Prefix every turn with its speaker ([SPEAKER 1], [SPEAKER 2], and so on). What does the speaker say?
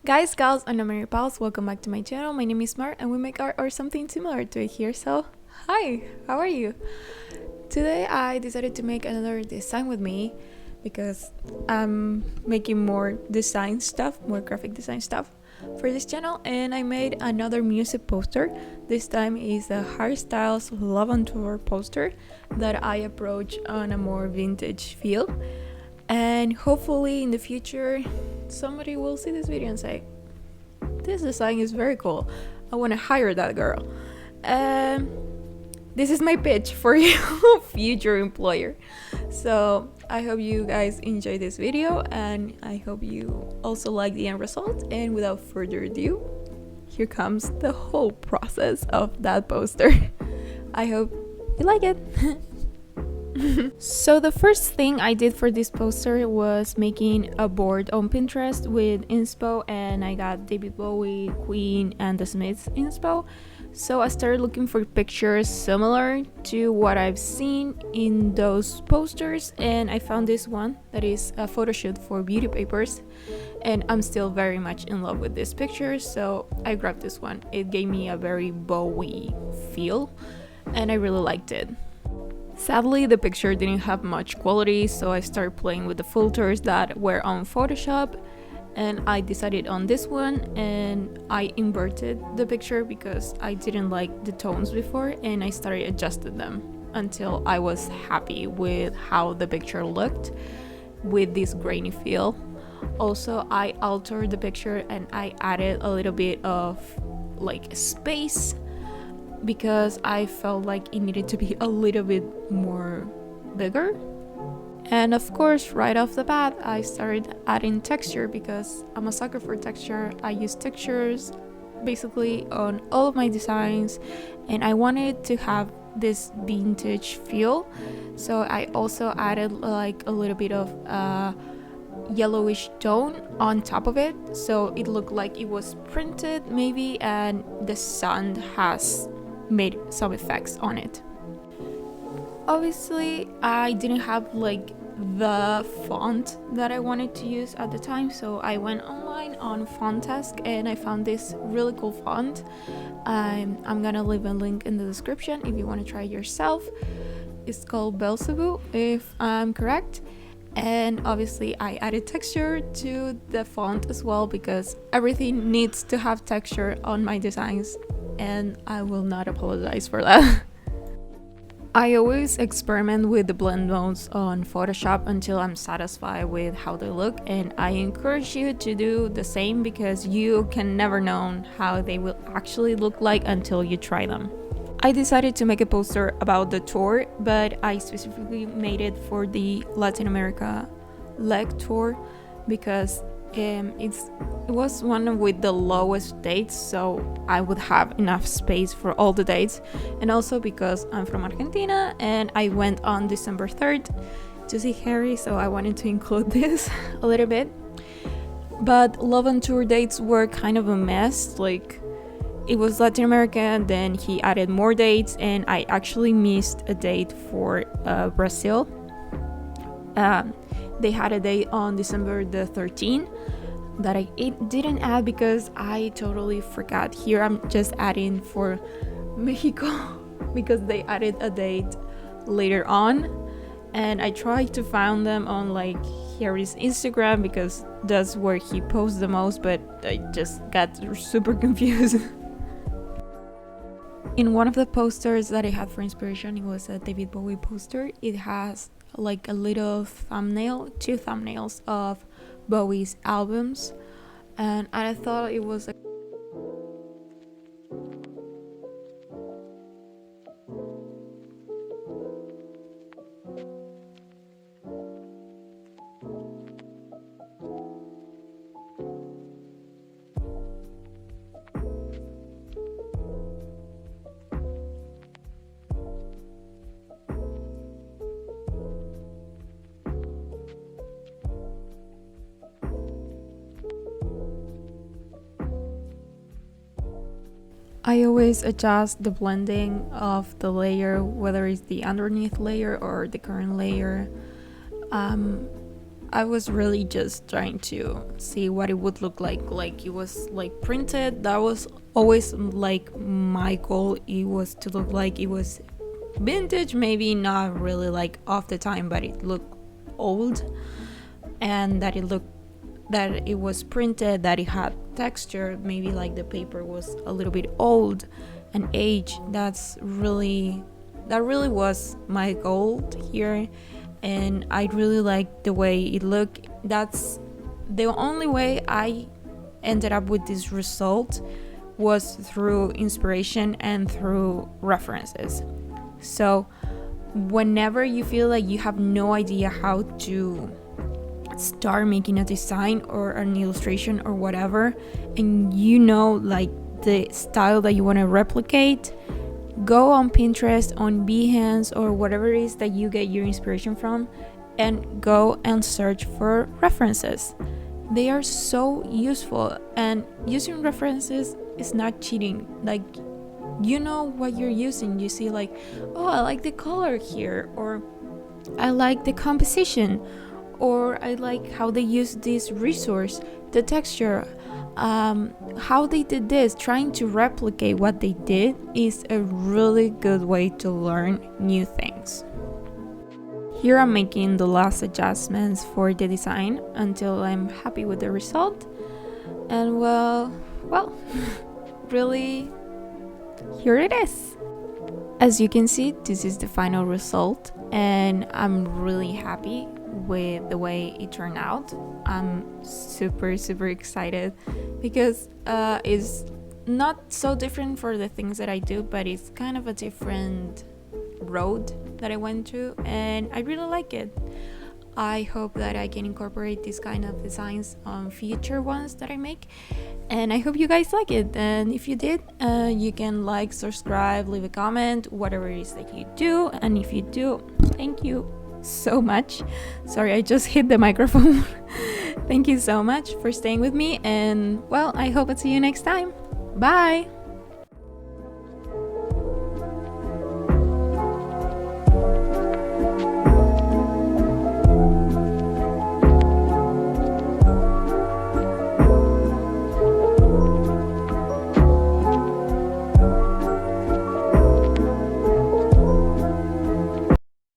[SPEAKER 1] Guys, gals, and non pals, welcome back to my channel. My name is Mar and we make art or something similar to it here. So, hi, how are you? Today I decided to make another design with me because I'm making more design stuff, more graphic design stuff for this channel, and I made another music poster. This time is a Harry Styles Love on Tour poster that I approach on a more vintage feel. And hopefully in the future somebody will see this video and say, this design is very cool, I want to hire that girl. This is my pitch for you, future employer. So I hope you guys enjoy this video and I hope you also like the end result. And without further ado, here comes the whole process of that poster. I hope you like it. So the first thing I did for this poster was making a board on Pinterest with inspo, and I got David Bowie, Queen, and the Smiths inspo. So I started looking for pictures similar to what I've seen in those posters, and I found this one that is a photo shoot for beauty papers, and I'm still very much in love with this picture, so I grabbed this one. It gave me a very Bowie feel and I really liked it. Sadly, the picture didn't have much quality, so I started playing with the filters that were on Photoshop, and I decided on this one, and I inverted the picture because I didn't like the tones before, and I started adjusting them until I was happy with how the picture looked with this grainy feel. Also, I altered the picture and I added a little bit of like space because I felt like it needed to be a little bit more bigger. And of course, right off the bat, I started adding texture because I'm a sucker for texture. I use textures basically on all of my designs, and I wanted to have this vintage feel. So I also added like a little bit of yellowish tone on top of it, so it looked like it was printed maybe, and the sun has made some effects on it. Obviously, I didn't have like the font that I wanted to use at the time, so I went online on Fontask and I found this really cool font. I'm gonna leave a link in the description if you want to try it yourself. It's called Belzebu, if I'm correct. And obviously I added texture to the font as well because everything needs to have texture on my designs, and I will not apologize for that. I always experiment with the blend modes on Photoshop until I'm satisfied with how they look, and I encourage you to do the same because you can never know how they will actually look like until you try them. I decided to make a poster about the tour, but I specifically made it for the Latin America leg tour because it was one with the lowest dates, so I would have enough space for all the dates, and also because I'm from Argentina and I went on December 3rd to see Harry, so I wanted to include this a little bit. But Love on Tour dates were kind of a mess. Like, it was Latin America, and then he added more dates, and I actually missed a date for Brazil. They had a date on December the 13th that I didn't add because I totally forgot. Here I'm just adding for Mexico because they added a date later on, and I tried to find them on like Harry's Instagram because that's where he posts the most, but I just got super confused. In one of the posters that I had for inspiration, it was a David Bowie poster. It has like a little thumbnail, two thumbnails of Bowie's albums, and I thought it was a I always adjust the blending of the layer, whether it's the underneath layer or the current layer. I was really just trying to see what it would look like it was like printed. That was always like my goal. It was to look like it was vintage, maybe not really like off the time, but it looked old, and that it was printed, that it had texture, maybe like the paper was a little bit old and aged. That really was my goal here, and I really liked the way it looked. That's the only way I ended up with this result, was through inspiration and through references. So whenever you feel like you have no idea how to start making a design or an illustration or whatever, and you know like the style that you want to replicate, go on Pinterest, on Behance, or whatever it is that you get your inspiration from, and go and search for references. They are so useful, and using references is not cheating. Like, you know what you're using. You see like, oh, I like the color here, or I like the composition, or I like how they use this resource, the texture, how they did this. Trying to replicate what they did is a really good way to learn new things. Here I'm making the last adjustments for the design until I'm happy with the result. And well, really, here it is. As you can see, this is the final result, and I'm really happy with the way it turned out. I'm super excited because it's not so different for the things that I do, but it's kind of a different road that I went through, and I really like it. I hope that I can incorporate these kind of designs on future ones that I make, and I hope you guys like it. And if you did, you can like, subscribe, leave a comment, whatever it is that you do. And if you do, thank you so much. Sorry, I just hit the microphone. Thank you so much for staying with me, and well, I hope I'll see you next time. Bye.